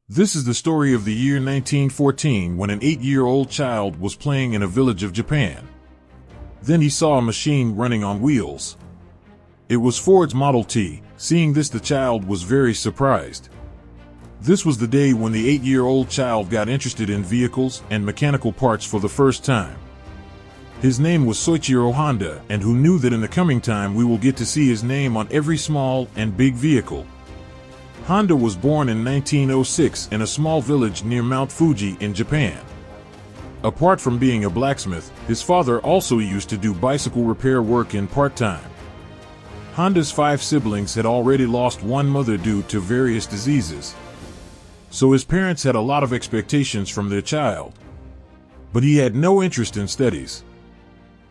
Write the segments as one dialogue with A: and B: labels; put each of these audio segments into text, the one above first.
A: This is the story of the year 1914 when an 8-year-old child was playing in a village of Japan. Then he saw a machine running on wheels. It was Ford's Model T. Seeing this, the child was very surprised. This was the day when the 8-year-old child got interested in vehicles and mechanical parts for the first time. His name was Soichiro Honda, and who knew that in the coming time we will get to see his name on every small and big vehicle. Honda was born in 1906 in a small village near Mount Fuji in Japan. Apart from being a blacksmith, his father also used to do bicycle repair work in part-time. Honda's 5 siblings had already lost one mother due to various diseases. So his parents had a lot of expectations from their child. But he had no interest in studies.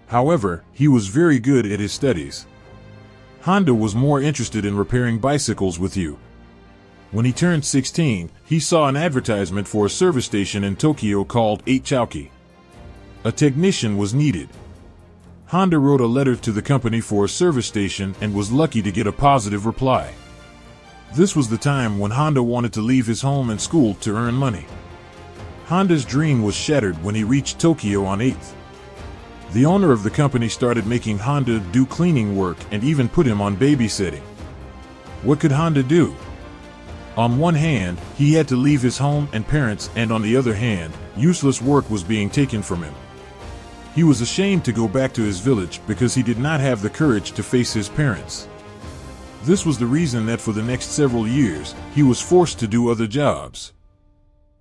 A: However, he was very good at his studies. Honda was more interested in repairing bicycles with you. When he turned 16, he saw an advertisement for a service station in Tokyo called 8 A technician was needed. Honda wrote a letter to the company for a service station and was lucky to get a positive reply. This was the time when Honda wanted to leave his home and school to earn money. Honda's dream was shattered when he reached Tokyo on 8th. The owner of the company started making Honda do cleaning work and even put him on babysitting. What could Honda do? On one hand, he had to leave his home and parents, and on the other hand, useless work was being taken from him. He was ashamed to go back to his village because he did not have the courage to face his parents. This was the reason that for the next several years, he was forced to do other jobs.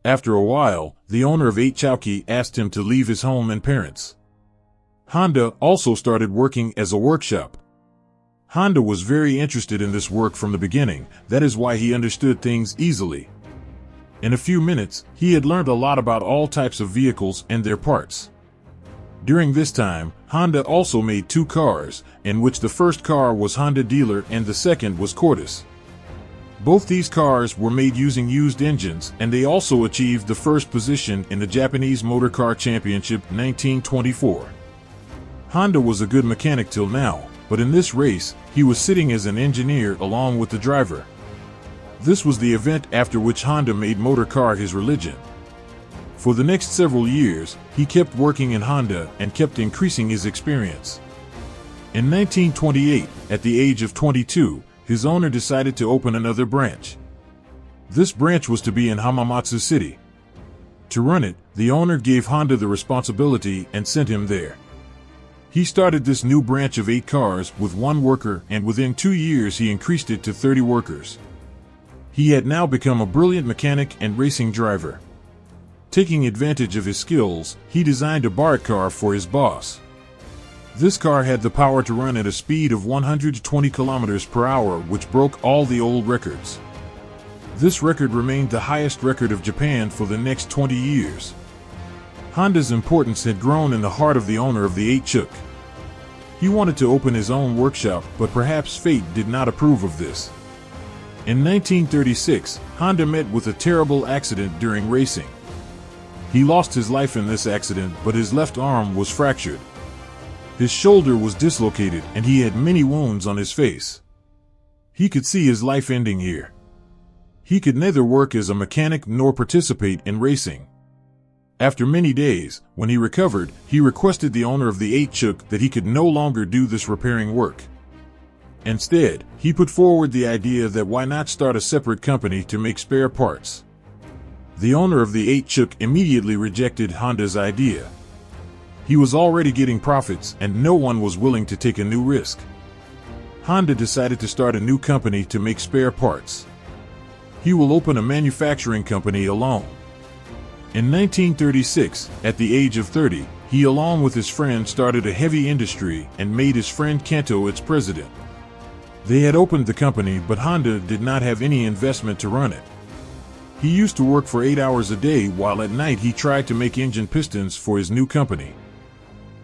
A: After a while, the owner of 8 asked him to leave his home and parents. Honda also started working as a workshop. Honda was very interested in this work from the beginning. That is why he understood things easily. In a few minutes, he had learned a lot about all types of vehicles and their parts. During this time, Honda also made 2 cars, in which the first car was Honda Dealer and the second was Cordis. Both these cars were made using used engines, and they also achieved the first position in the Japanese Motor Car Championship 1924. Honda was a good mechanic till now, but in this race, he was sitting as an engineer along with the driver. This was the event after which Honda made motor car his religion. For the next several years, he kept working in Honda and kept increasing his experience. In 1928, at the age of 22, his owner decided to open another branch. This branch was to be in Hamamatsu City. To run it, the owner gave Honda the responsibility and sent him there. He started this new branch of 8 cars with 1 worker, and within 2 years he increased it to 30 workers. He had now become a brilliant mechanic and racing driver. Taking advantage of his skills, he designed a BART car for his boss. This car had the power to run at a speed of 120 kilometers per hour, which broke all the old records. This record remained the highest record of Japan for the next 20 years. Honda's importance had grown in the heart of the owner of the 8 He wanted to open his own workshop, but perhaps fate did not approve of this. In 1936, Honda met with a terrible accident during racing. He lost his life in this accident, but his left arm was fractured. His shoulder was dislocated, and he had many wounds on his face. He could see his life ending here. He could neither work as a mechanic nor participate in racing. After many days, when he recovered, he requested the owner of the 8 that he could no longer do this repairing work. Instead, he put forward the idea that why not start a separate company to make spare parts. The owner of the 8 immediately rejected Honda's idea. He was already getting profits, and no one was willing to take a new risk. Honda decided to start a new company to make spare parts. He will open a manufacturing company alone. In 1936, at the age of 30, he along with his friend started a heavy industry and made his friend Kanto its president. They had opened the company, but Honda did not have any investment to run it. He used to work for 8 hours a day, while at night he tried to make engine pistons for his new company.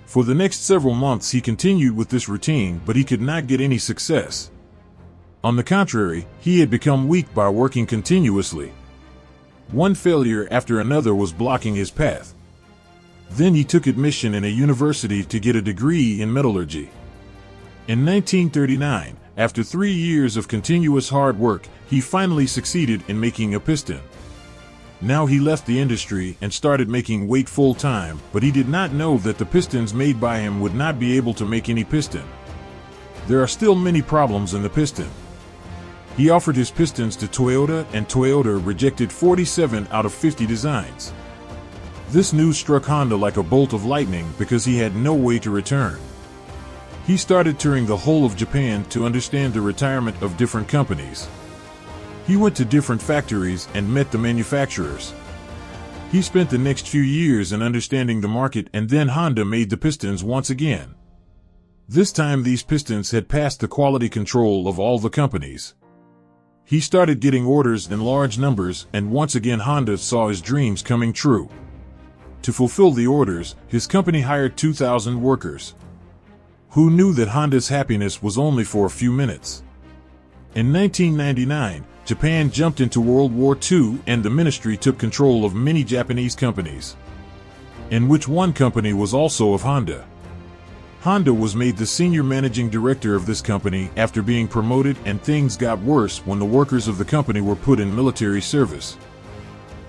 A: For the next several months he continued with this routine, but he could not get any success. On the contrary, he had become weak by working continuously. One failure after another was blocking his path. Then he took admission in a university to get a degree in metallurgy. In 1939, after 3 years of continuous hard work, he finally succeeded in making a piston. Now he left the industry and started making weight full-time, but he did not know that the pistons made by him would not be able to make any piston. There are still many problems in the piston. He offered his pistons to Toyota, and Toyota rejected 47 out of 50 designs. This news struck Honda like a bolt of lightning because he had no way to return. He started touring the whole of Japan to understand the retirement of different companies. He went to different factories and met the manufacturers. He spent the next few years in understanding the market, and then Honda made the pistons once again. This time these pistons had passed the quality control of all the companies. He started getting orders in large numbers, and once again Honda saw his dreams coming true. To fulfill the orders, his company hired 2,000 workers. Who knew that Honda's happiness was only for a few minutes? In 1999, Japan jumped into World War II, and the ministry took control of many Japanese companies, in which one company was also of Honda. Honda was made the senior managing director of this company after being promoted, and things got worse when the workers of the company were put in military service.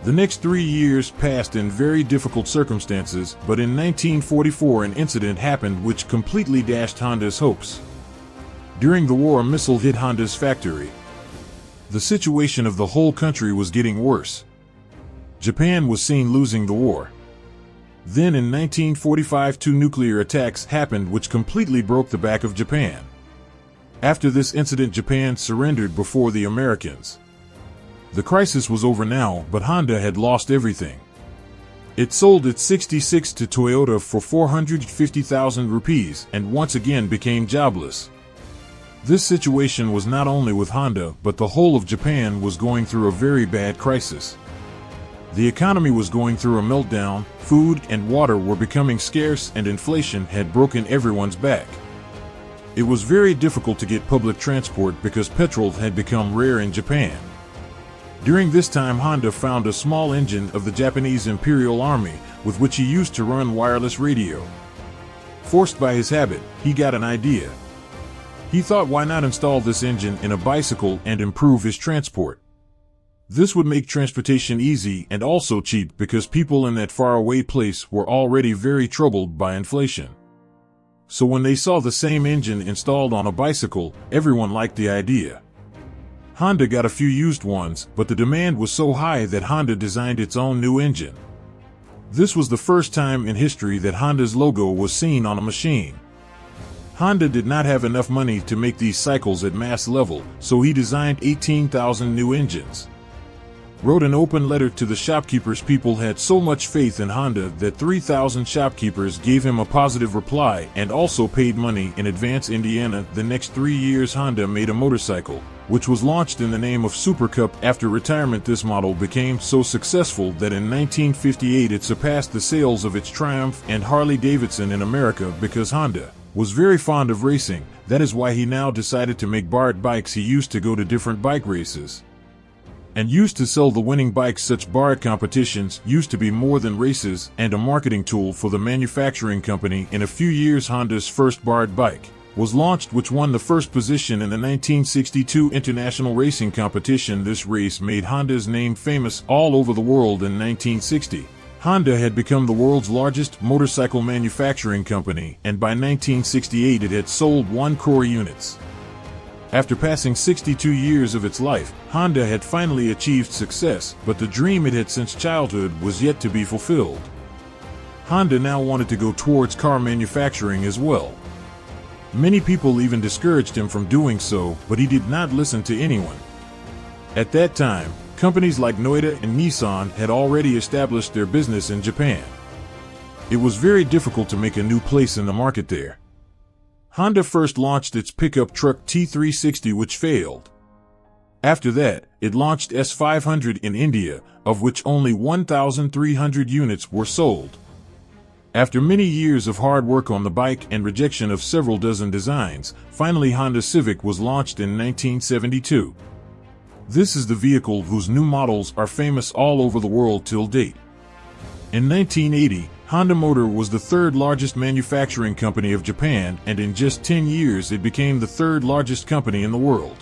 A: The next 3 years passed in very difficult circumstances, but in 1944 an incident happened which completely dashed Honda's hopes. During the war, a missile hit Honda's factory. The situation of the whole country was getting worse. Japan was seen losing the war. Then in 1945 two nuclear attacks happened which completely broke the back of Japan. After this incident, Japan surrendered before the Americans. The crisis was over now, but Honda had lost everything. It sold its 66 to Toyota for 450,000 rupees and once again became jobless. This situation was not only with Honda, but the whole of Japan was going through a very bad crisis. The economy was going through a meltdown, food and water were becoming scarce, and inflation had broken everyone's back. It was very difficult to get public transport because petrol had become rare in Japan. During this time, Honda found a small engine of the Japanese Imperial Army with which he used to run wireless radio. Forced by his habit, he got an idea. He thought, why not install this engine in a bicycle and improve his transport? This would make transportation easy and also cheap because people in that faraway place were already very troubled by inflation. So when they saw the same engine installed on a bicycle, everyone liked the idea. Honda got a few used ones, but the demand was so high that Honda designed its own new engine. This was the first time in history that Honda's logo was seen on a machine. Honda did not have enough money to make these cycles at mass level, so he designed 18,000 new engines. Wrote an open letter to the shopkeepers. People had so much faith in Honda that 3,000 shopkeepers gave him a positive reply and also paid money in advance. Indiana. The next 3 years Honda made a motorcycle, which was launched in the name of Super Cup. After retirement, this model became so successful that in 1958 it surpassed the sales of its Triumph and Harley Davidson in America. Because Honda was very fond of racing, that is why he now decided to make BART bikes. He used to go to different bike races and used to sell the winning bikes. Such BART competitions used to be more than races and a marketing tool for the manufacturing company. In a few years, Honda's first BART bike was launched, which won the first position in the 1962 International Racing Competition. This race made Honda's name famous all over the world. In 1960, Honda had become the world's largest motorcycle manufacturing company, and by 1968 it had sold 1 crore units. After passing 62 years of its life, Honda had finally achieved success, but the dream it had since childhood was yet to be fulfilled. Honda now wanted to go towards car manufacturing as well. Many people even discouraged him from doing so, but he did not listen to anyone. At that time, companies like Toyota and Nissan had already established their business in Japan. It was very difficult to make a new place in the market there. Honda first launched its pickup truck T360, which failed. After that, it launched S500 in India, of which only 1,300 units were sold. After many years of hard work on the bike and rejection of several dozen designs, finally Honda Civic was launched in 1972. This is the vehicle whose new models are famous all over the world till date. In 1980, Honda Motor was the third largest manufacturing company of Japan, and in just 10 years it became the third largest company in the world.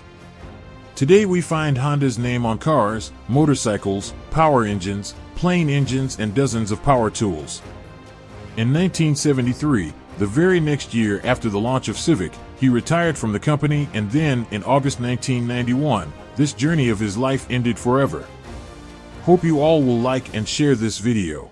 A: Today we find Honda's name on cars, motorcycles, power engines, plane engines, and dozens of power tools. In 1973, the very next year after the launch of Civic, he retired from the company, and then, in August 1991, this journey of his life ended forever. Hope you all will like and share this video.